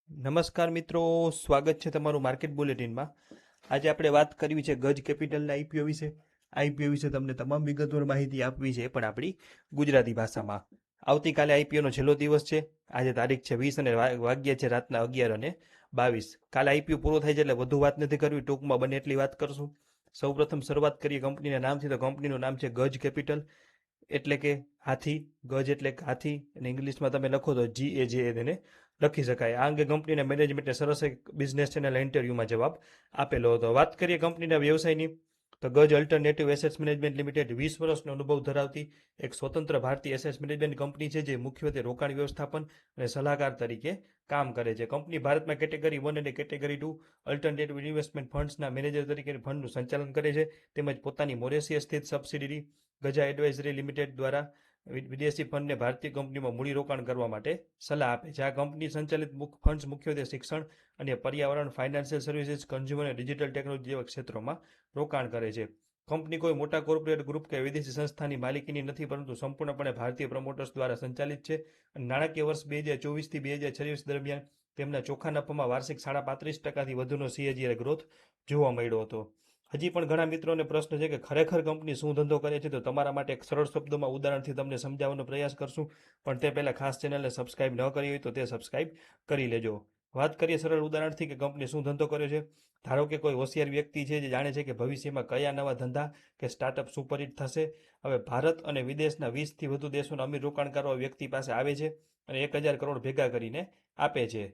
નમસ્કાર મિત્રો, સ્વાગત છે તમારું માર્કેટ બુલેટિનમાં. આજે આપણે વાત કરવી છે ગજ કેપિટલના આઈપીઓ વિશે. આઈપીઓ વિશે તમને તમામ વિગતવાર માહિતી આપવી છે, પણ આપણી ગુજરાતી ભાષામાં. આવતીકાલે આઈપીઓનો છેલ્લો દિવસ છે. આજે તારીખ છે 20 અને વાગ્યા છે રાતના 11:22. કાલે આઈપીઓ પૂરો થાય છે એટલે વધુ વાત નથી કરવી, ટૂંકમાં બને એટલી વાત કરશું. સૌપ્રથમ શરૂઆત કરીએ કંપનીના નામથી. તો કંપનીનું નામ છે ગજ કેપિટલ, એટલે કે હાથી. ગજ એટલે હાથી, અને ઇંગ્લિશમાં તમે લખો તો GAJ એને લખી શકાય. આ અંગે કંપનીના મેનેજમેન્ટે સરસ એક બિઝનેસ ચેનલ ઇન્ટરવ્યુમાં જવાબ આપેલો હતો. વાત કરીએ કંપનીના વ્યવસાયની, તો ગજ અલ્ટરનેટિવ એસેટ્સ મેનેજમેન્ટ લિમિટેડ 20 વર્ષનો અનુભવ ધરાવતી એક સ્વતંત્ર ભારતીય એસેટ્સ મેનેજમેન્ટ કંપની છે, જે મુખ્યત્વે રોકાણ વ્યવસ્થાપન અને સલાહકાર તરીકે કામ કરે છે. કંપની ભારતમાં કેટેગરી 1 અને કેટેગરી 2 અલ્ટરનેટિવ ઇન્વેસ્ટમેન્ટ ફંડ્સના મેનેજર તરીકે ફંડનું સંચાલન કરે છે. તેમજ પોતાની મોરેશિયસ સ્થિત સબસિડિયરી ગજા એડવાઇઝરી લિમિટેડ દ્વારા વિદેશી ફંડને ભારતીય કંપનીમાં મૂડીરોકાણ કરવા માટે સલાહ આપે છે. આ કંપની સંચાલિત ફંડ્સ મુખ્યત્વે શિક્ષણ અને પર્યાવરણ, ફાઇનાન્શિયલ સર્વિસીસ, કન્ઝ્યુમર અને ડિજિટલ ટેકનોલોજી જેવા ક્ષેત્રોમાં રોકાણ કરે છે. કંપની કોઈ મોટા કોર્પોરેટ ગ્રુપ કે વિદેશી સંસ્થાની માલિકીની નથી, પરંતુ સંપૂર્ણપણે ભારતીય પ્રમોટર્સ દ્વારા સંચાલિત છે. અને નાણાકીય વર્ષ 2024થી 2026 દરમિયાન તેમના ચોખ્ખા નફામાં વાર્ષિક 35.5%થી વધુનો CAGR ગ્રોથ જોવા મળ્યો હતો. હજી પણ ઘણા મિત્રોને પ્રશ્ન છે કે ખરેખર કંપની શું ધંધો કરે છે. તો તમારા માટે એક સરળ શબ્દોમાં ઉદાહરણથી તમને સમજાવવાનો પ્રયાસ કરશું, પણ તે પહેલાં ખાસ ચેનલને સબસ્ક્રાઇબ ન કરી હોય તો તે સબસ્ક્રાઇબ કરી લેજો. વાત કરીએ સરળ ઉદાહરણથી કે કંપની શું ધંધો કરે છે. ધારો કે કોઈ હોશિયાર વ્યક્તિ છે જે જાણે છે કે ભવિષ્યમાં કયા નવા ધંધા કે સ્ટાર્ટઅપ સુપરહિટ થશે. હવે ભારત અને વિદેશના 20થી વધુ દેશોના અમીર રોકાણકારો વ્યક્તિ પાસે આવે છે અને 1000 કરોડ ભેગા કરીને આપે છે.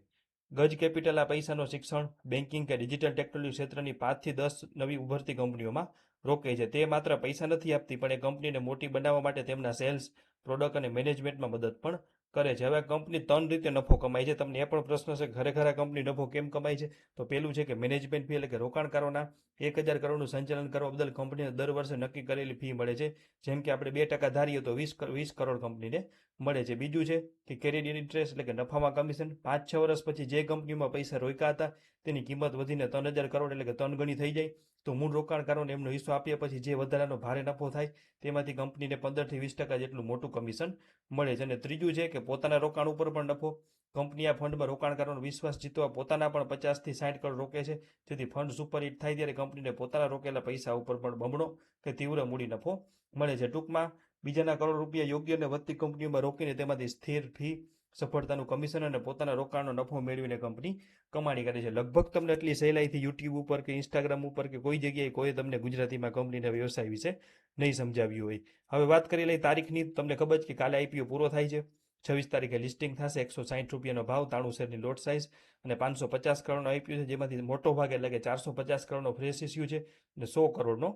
ગજ કેપિટલ આ પૈસાનો શિક્ષણ, બેન્કિંગ કે ડિજિટલ ટેકનોલોજી ક્ષેત્રની 5થી 10 નવી ઉભરતી કંપનીઓમાં રોકે છે. તે માત્ર પૈસા નથી આપતી, પણ એ કંપનીને મોટી બનાવવા માટે તેમના સેલ્સ, પ્રોડક્ટ અને મેનેજમેન્ટમાં મદદ પણ કરે છે. હવે કંપની 3 રીતે નફો કમાય છે. તમને એ પણ પ્રશ્ન છે ખરેખર આ કંપની નફો કેમ કમાય છે. તો પહેલું છે કે મેનેજમેન્ટ ફી, એટલે કે રોકાણકારોના 1000 કરોડનું સંચાલન કરવા બદલ કંપનીને દર વર્ષે નક્કી કરેલી ફી મળે છે. જેમ કે આપણે 2% ધારીએ તો 20 કરોડ કંપનીને મળે છે. બીજું છે કે કેરીડ ઇન્ટરેસ્ટ, એટલે કે નફામાં કમિશન. 5-6 વર્ષ પછી જે કંપનીમાં પૈસા રોક્યા હતા તેની કિંમત વધીને 3000 કરોડ, એટલે કે 3 ગણી થઈ જાય, તો મૂળ રોકાણકારોને એમનો હિસ્સો આપ્યા પછી જે વધારાનો ભારે નફો થાય તેમાંથી કંપનીને 15થી 20% જેટલું મોટું કમિશન મળે છે. અને ત્રીજું છે કે પોતાના રોકાણ ઉપર પણ નફો. કંપની આ ફંડમાં રોકાણકારોનો વિશ્વાસ જીતવા પોતાના પણ 50થી 60 કરોડ રોકે છે, જેથી ફંડ સુપરહિટ થાય ત્યારે કંપનીને પોતાના રોકેલા પૈસા ઉપર પણ બમણો કે તીવ્ર મૂડી નફો મળે છે. ટૂંકમાં બીજાના કરોડ રૂપિયા યોગ્ય અને વધતી કંપનીઓમાં રોકીને તેમાંથી સ્થિર ફી, સફળતાનું કમિશન અને પોતાના રોકાણનો નફો મેળવીને કંપની કમાણી કરે છે. લગભગ તમને એટલી સહેલાઈથી યુટ્યુબ ઉપર કે ઇન્સ્ટાગ્રામ ઉપર કે કોઈ જગ્યાએ કોઈ તમને ગુજરાતીમાં કંપનીના વ્યવસાય વિશે નહીં સમજાવ્યું હોય. હવે વાત કરી લઈ તારીખની. તમને ખબર છે કે કાલે આઈપીઓ પૂરો થાય છે. 26 તારીખે લિસ્ટિંગ થશે. 160 રૂપિયાનો ભાવ, 93 શેરની લોટ સાઇઝ અને 550 કરોડનો આઈપીઓ છે, જેમાંથી મોટો ભાગ એટલે કે 450 કરોડનો ફ્રેશ ઇસ્યુ છે અને 100 કરોડનો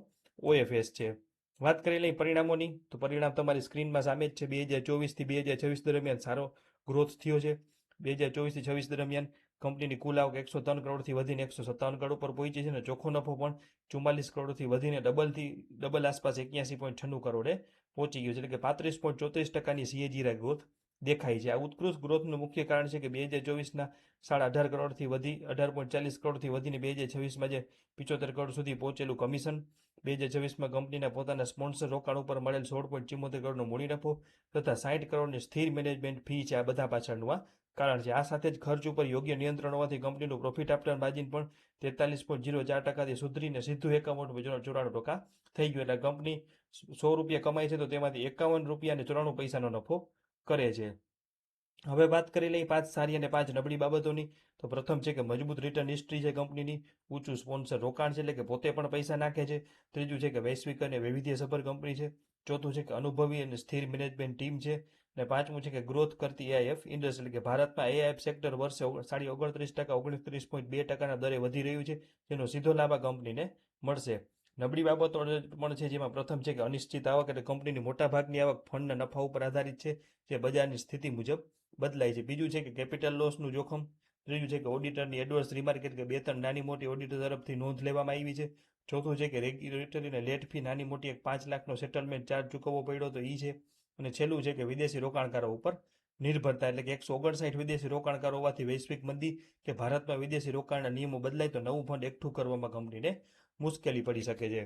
OFS છે. વાત કરી લઈ પરિણામોની, તો પરિણામ તમારી સ્ક્રીનમાં સામે જ છે. 2024થી 2026 દરમિયાન સારો ગ્રોથ થયો છે. 2024થી 26 દરમિયાન કંપનીની કુલ આવક 103 કરોડથી વધીને 157 કરોડ ઉપર પહોંચી છે અને ચોખ્ખો નફો પણ 44 કરોડથી વધીને ડબલ આસપાસ 81.96 કરોડે પહોંચી ગયો છે, એટલે કે 35.34%ની CAGR ગ્રોથ દેખાય છે. આ ઉત્કૃષ્ટ ગ્રોથનું મુખ્ય કારણ છે કે 2024ના 18.5 કરોડથી વધી 18.40 કરોડથી વધીને 2026માં જે 75 કરોડ સુધી પહોંચેલું કમિશન, 2026માં કંપનીના પોતાના સ્પોન્સર રોકાણ ઉપર મળેલ 16.74 કરોડનો મૂડી નફો તથા 60 કરોડની સ્થિર મેનેજમેન્ટ ફી છે. આ બધા પાછળનું આ કારણ છે. આ સાથે જ ખર્ચ ઉપર યોગ્ય નિયંત્રણ હોવાથી કંપનીનું પ્રોફિટ આફ્ટર માર્જિન પણ 43.04%થી સુધરીને સીધું 51.94% થઈ ગયું. એટલે કંપની 100 રૂપિયા કમાય છે તો તેમાંથી 51 રૂપિયા અને 94 પૈસાનો નફો કરે છે. હવે વાત કરી લઈએ 5 સારી અને 5 નબળી બાબતોની. તો પ્રથમ છે કે મજબૂત રિટર્ન હિસ્ટ્રી છે કંપનીની. ઊંચું સ્પોન્સર રોકાણ છે, એટલે કે પોતે પણ પૈસા નાખે છે. ત્રીજું છે કે વૈશ્વિક અને વૈવિધ્યસભર કંપની છે. ચોથું છે કે અનુભવી અને સ્થિર મેનેજમેન્ટ ટીમ છે. અને પાંચમું છે કે ગ્રોથ કરતી AIF ઇન્ડસ્ટ્રી, એટલે કે ભારતમાં AIF સેક્ટર વર્ષે 29%, 29.2%ના દરે વધી રહ્યું છે, જેનો સીધો લાભ આ કંપનીને મળશે. નબળી બાબતો પણ છે, જેમાં પ્રથમ છે કે અનિશ્ચિત આવક, એટલે કંપનીની મોટાભાગની આવક ફંડના નફા ઉપર આધારિત છે, જે બજારની સ્થિતિ મુજબ બદલાય છે. બીજું છે કે કેપિટલ લોસનું જોખમ. ત્રીજું છે કે ઓડિટરની એડવર્સ રિમાર્ક, એટલે કે 2-3 નાની મોટી ઓડિટર તરફથી નોંધ લેવામાં આવી છે. ચોથું છે કે રેગ્યુલેટરી અને લેટ ફી, નાની મોટી એક 5 લાખનો સેટલમેન્ટ ચાર્જ ચૂકવવો પડ્યો તો એ છે. અને છેલ્લું છે કે વિદેશી રોકાણકારો ઉપર નિર્ભરતા, એટલે કે 159 વિદેશી રોકાણકારો હોવાથી વૈશ્વિક મંદી કે ભારતમાં વિદેશી રોકાણના નિયમો બદલાય તો નવું ફંડ એકઠું કરવામાં કંપનીને મુશ્કેલી પડી શકે છે.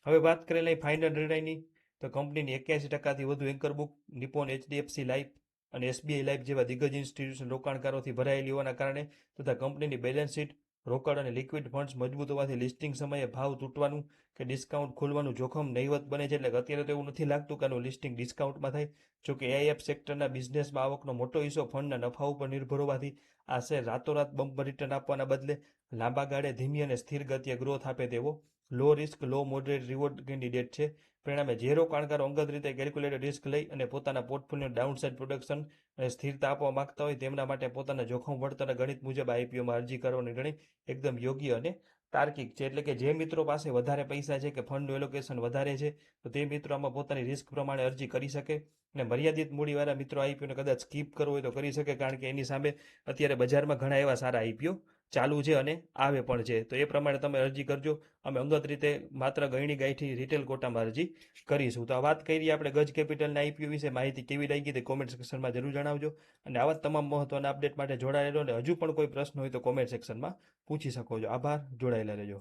હવે વાત કરી લઈએ ફાઇનલ નિર્ણયની. તો કંપનીની 81%થી વધુ anchor book, Nippon HDFC life અને એસબીઆઈ લાઈફ જેવા દિગ્ગજ ઇન્સ્ટિટ્યુશન રોકાણકારોથી ભરાયેલી હોવાના કારણે તથા કંપનીની બેલેન્સ શીટ, રોકડ અને લિક્વિડ ફંડ્સ મજબૂત હોવાથી લિસ્ટિંગ સમયે ભાવ તૂટવાનું કે ડિસ્કાઉન્ટ ખોલવાનું જોખમ નહીવત બને છે. એટલે અત્યારે તો એવું નથી લાગતું કે આનું લિસ્ટિંગ ડિસ્કાઉન્ટમાં થાય. જોકે એઆઈએફ સેક્ટરના બિઝનેસમાં આવકનો મોટો હિસ્સો ફંડના નફા ઉપર નિર્ભર હોવાથી આ શેર રાતોરાત બમ્પર રિટર્ન આપવાના બદલે લાંબા ગાળે ધીમી અને સ્થિર ગતિએ ગ્રોથ આપે તેવો લો રિસ્ક લો મોડરેટ રિવોર્ડ કેન્ડિડેટ છે. પરિણામે જે રોકાણકારો અંગત રીતે કેલ્ક્યુલેટેડ રિસ્ક લઈ અને પોતાના પોર્ટફોલિયો ડાઉનસાઇડ પ્રોટેક્શન અને સ્થિરતા આપવા માંગતા હોય તેમના માટે પોતાના જોખમ વળતરના ગણિત મુજબ આઈપીઓમાં અરજી કરવાનો નિર્ણય એકદમ યોગ્ય અને તાર્કિક છે. એટલે કે જે મિત્રો પાસે વધારે પૈસા છે કે ફંડનું એલોકેશન વધારે છે તો તે મિત્રો આમાં પોતાની રિસ્ક પ્રમાણે અરજી કરી શકે. અને મર્યાદિત મૂડીવાળા મિત્રો આઈપીઓને કદાચ સ્કીપ કરવો હોય તો કરી શકે, કારણ કે એની સામે અત્યારે બજારમાં ઘણા એવા સારા આઈપીઓ ચાલુ છે અને આવે પણ છે. તો એ પ્રમાણે તમે અરજી કરજો. અમે અંગત રીતે માત્ર ગયણી ગાયઠી રિટેલ કોટામાં અરજી કરીશું. તો આ વાત કરી આપણે ગજ કેપિટલના આઈપીઓ વિશે. માહિતી કેવી લાગી તે કોમેન્ટ સેક્શનમાં જરૂર જણાવજો. અને આવા તમામ મહત્વના અપડેટ માટે જોડાયેલો, અને હજુ પણ કોઈ પ્રશ્ન હોય તો કોમેન્ટ સેક્શનમાં પૂછી શકો છો. આભાર, જોડાયેલા રહેજો.